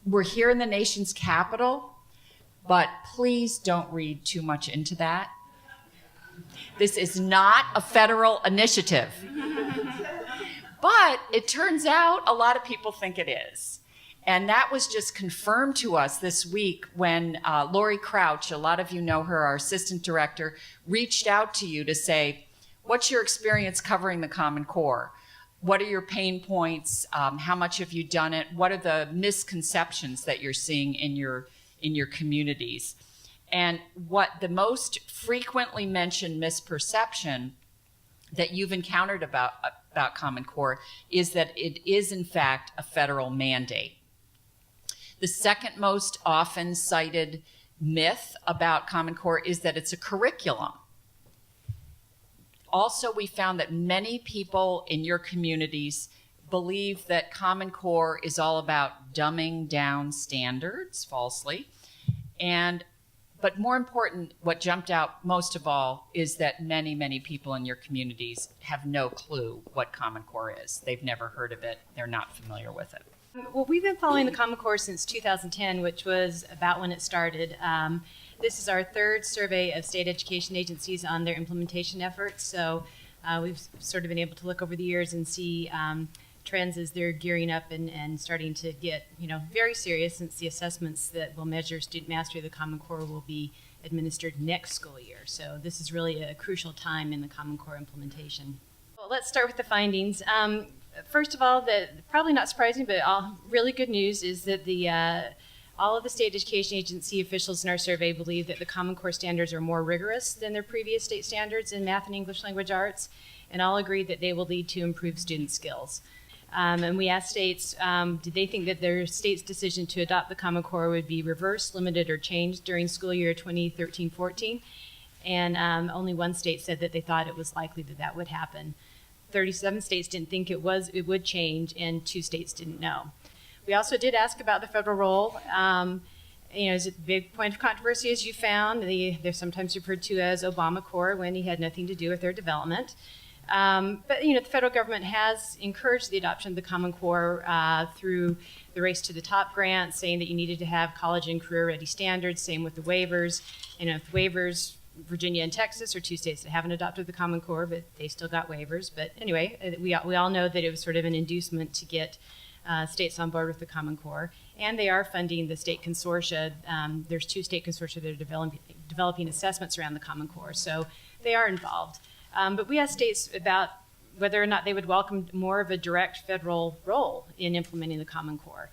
We're here in the nation's capital, but please don't read too much into that. This is not a federal initiative. But it turns out a lot of people think it is. And that was just confirmed to us this week when Lori Crouch, a lot of you know her, our assistant director, reached out to you to say, what's your experience covering the Common Core? What are your pain points? How much have you done it? What are the misconceptions that you're seeing in your communities? And what the most frequently mentioned misperception that you've encountered about Common Core is that it is in fact a federal mandate. The second most often cited myth about Common Core is that it's a curriculum. Also, we found that many people in your communities believe that Common Core is all about dumbing down standards, falsely. But more important, what jumped out most of all is that many, many people in your communities have no clue what Common Core is. They've never heard of it. They're not familiar with it. Well, we've been following the Common Core since 2010, which was about when it started. This is our third survey of state education agencies on their implementation efforts. So we've sort of been able to look over the years and see trends as they're gearing up and starting to get, very serious, since the assessments that will measure student mastery of the Common Core will be administered next school year. So this is really a crucial time in the Common Core implementation. Well, let's start with the findings. First of all, probably not surprising, but really good news is that all of the state education agency officials in our survey believe that the Common Core standards are more rigorous than their previous state standards in math and English language arts, and all agree that they will lead to improved student skills. And we asked states, did they think that their state's decision to adopt the Common Core would be reversed, limited, or changed during school year 2013-14? And only one state said that they thought it was likely that that would happen. 37 states didn't think it would change, and 2 states didn't know. We also did ask about the federal role. Is it a big point of controversy, as you found? They're sometimes referred to as Obama Core, when he had nothing to do with their development. But the federal government has encouraged the adoption of the Common Core through the Race to the Top grant, saying that you needed to have college and career-ready standards. Same with the waivers. With waivers, Virginia and Texas are 2 states that haven't adopted the Common Core, but they still got waivers. But anyway, we all know that it was sort of an inducement to get states on board with the Common Core. And they are funding the state consortia. There's 2 state consortia that are developing assessments around the Common Core, so they are involved. But we asked states about whether or not they would welcome more of a direct federal role in implementing the Common Core.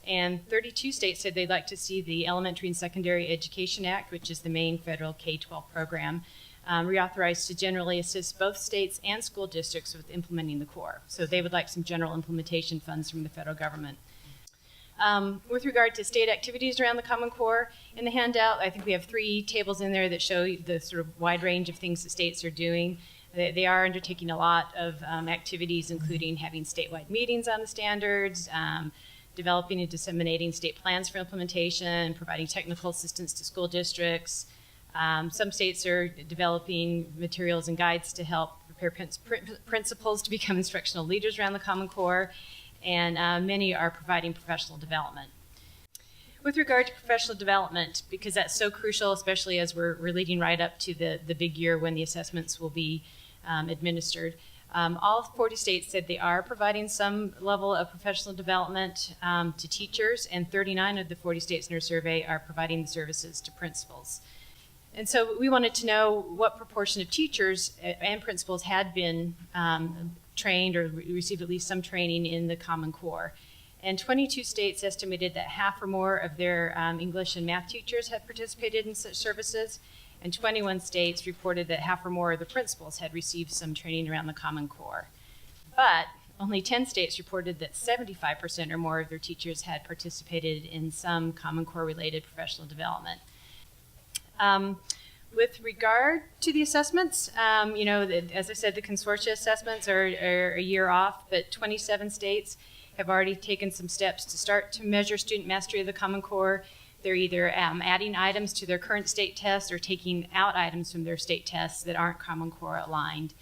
And 32 states said they'd like to see the Elementary and Secondary Education Act, which is the main federal K-12 program, reauthorized to generally assist both states and school districts with implementing the core. So they would like some general implementation funds from the federal government. With regard to state activities around the Common Core, in the handout, I think we have 3 tables in there that show the sort of wide range of things that states are doing. They are undertaking a lot of activities, including having statewide meetings on the standards, developing and disseminating state plans for implementation, providing technical assistance to school districts. Some states are developing materials and guides to help prepare principals to become instructional leaders around the Common Core, and many are providing professional development. With regard to professional development, because that's so crucial, especially as we're leading right up to the big year when the assessments will be administered, all 40 states said they are providing some level of professional development to teachers, and 39 of the 40 states in our survey are providing the services to principals. And so we wanted to know what proportion of teachers and principals had been trained or received at least some training in the Common Core. And 22 states estimated that half or more of their English and math teachers had participated in such services, and 21 states reported that half or more of the principals had received some training around the Common Core. But only 10 states reported that 75% or more of their teachers had participated in some Common Core related professional development. With regard to the assessments, as I said, the consortia assessments are a year off, but 27 states have already taken some steps to start to measure student mastery of the Common Core. They're either adding items to their current state tests or taking out items from their state tests that aren't Common Core aligned.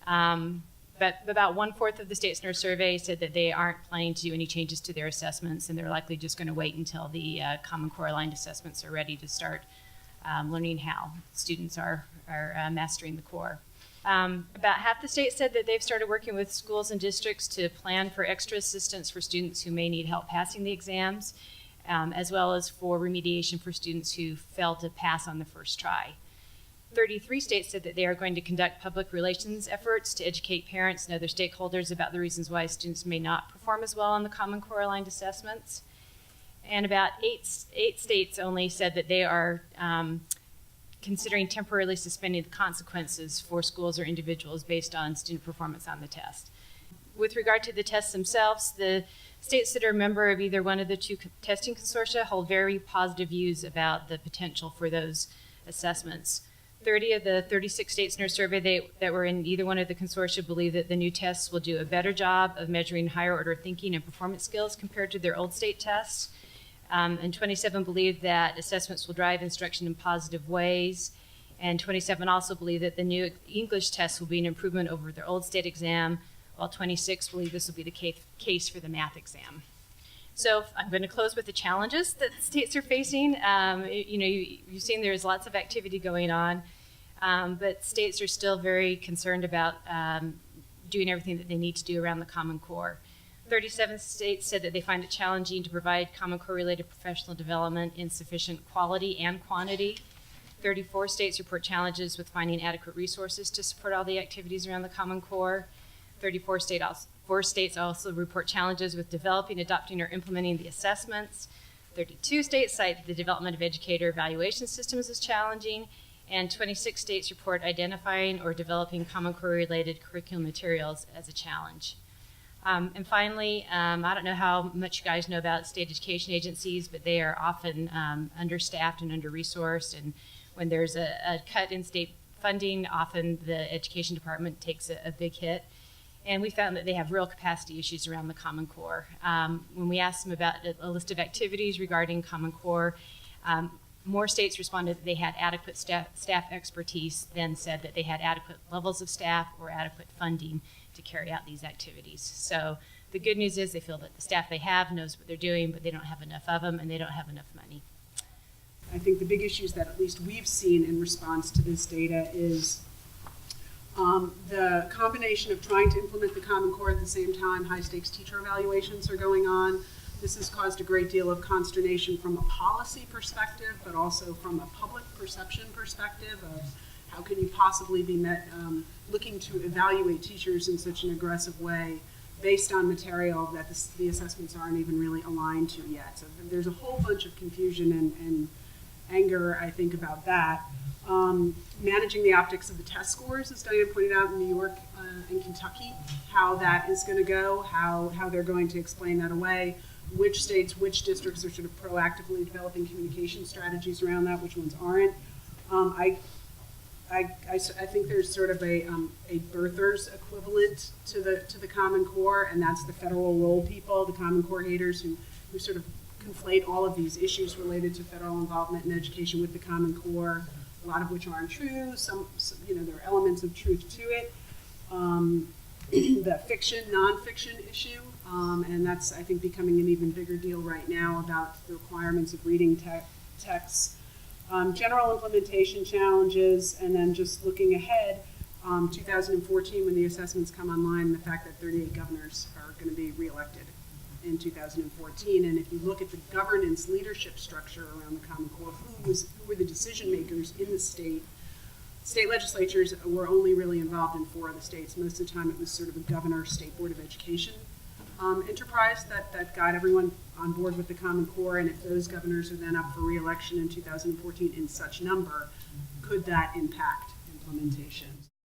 But but about 1/4 of the states in our survey said that they aren't planning to do any changes to their assessments, and they're likely just going to wait until the Common Core aligned assessments are ready to start learning how students are mastering the core. About half the states said that they've started working with schools and districts to plan for extra assistance for students who may need help passing the exams, as well as for remediation for students who failed to pass on the first try. 33 states said that they are going to conduct public relations efforts to educate parents and other stakeholders about the reasons why students may not perform as well on the Common Core aligned assessments. And about eight states only said that they are considering temporarily suspending the consequences for schools or individuals based on student performance on the test. With regard to the tests themselves, the states that are a member of either one of the two testing consortia hold very positive views about the potential for those assessments. 30 of the 36 states in our survey that were in either one of the consortia believe that the new tests will do a better job of measuring higher order thinking and performance skills compared to their old state tests. And 27 believe that assessments will drive instruction in positive ways. And 27 also believe that the new English test will be an improvement over their old state exam, while 26 believe this will be the case for the math exam. So I'm going to close with the challenges that the states are facing. You've seen there's lots of activity going on, but states are still very concerned about doing everything that they need to do around the Common Core. 37 states said that they find it challenging to provide Common Core related professional development in sufficient quality and quantity. 34 states report challenges with finding adequate resources to support all the activities around the Common Core. 34 states also report challenges with developing, adopting, or implementing the assessments. 32 states cite the development of educator evaluation systems as challenging, and 26 states report identifying or developing Common Core related curriculum materials as a challenge. And finally, I don't know how much you guys know about state education agencies, but they are often understaffed and under-resourced, and when there's a cut in state funding, often the education department takes a big hit. And we found that they have real capacity issues around the Common Core. When we asked them about a list of activities regarding Common Core, more states responded that they had adequate staff expertise than said that they had adequate levels of staff or adequate funding to carry out these activities. So the good news is they feel that the staff they have knows what they're doing, but they don't have enough of them and they don't have enough money. I think the big issues that at least we've seen in response to this data is the combination of trying to implement the Common Core at the same time high-stakes teacher evaluations are going on. This has caused a great deal of consternation from a policy perspective, but also from a public perception perspective of how can you possibly be looking to evaluate teachers in such an aggressive way based on material that the assessments aren't even really aligned to yet. So there's a whole bunch of confusion and anger, I think, about that. Managing the optics of the test scores, as Diane pointed out, in New York and Kentucky, how that is going to go, how they're going to explain that away, which states, which districts are sort of proactively developing communication strategies around that, which ones aren't. I think there's sort of a birther's equivalent to the Common Core, and that's the federal roll people, the Common Core haters who sort of conflate all of these issues related to federal involvement in education with the Common Core, a lot of which aren't true. Some there are elements of truth to it. The fiction, nonfiction issue, and that's, I think, becoming an even bigger deal right now about the requirements of reading texts. General implementation challenges, and then just looking ahead, 2014 when the assessments come online, the fact that 38 governors are going to be reelected in 2014. And if you look at the governance leadership structure around the Common Core, who were the decision makers in the state legislatures were only really involved in 4 of the states. Most of the time it was sort of a governor, state board of education enterprise that got everyone on board with the Common Core. And if those governors are then up for re-election in 2014 in such number, could that impact implementation?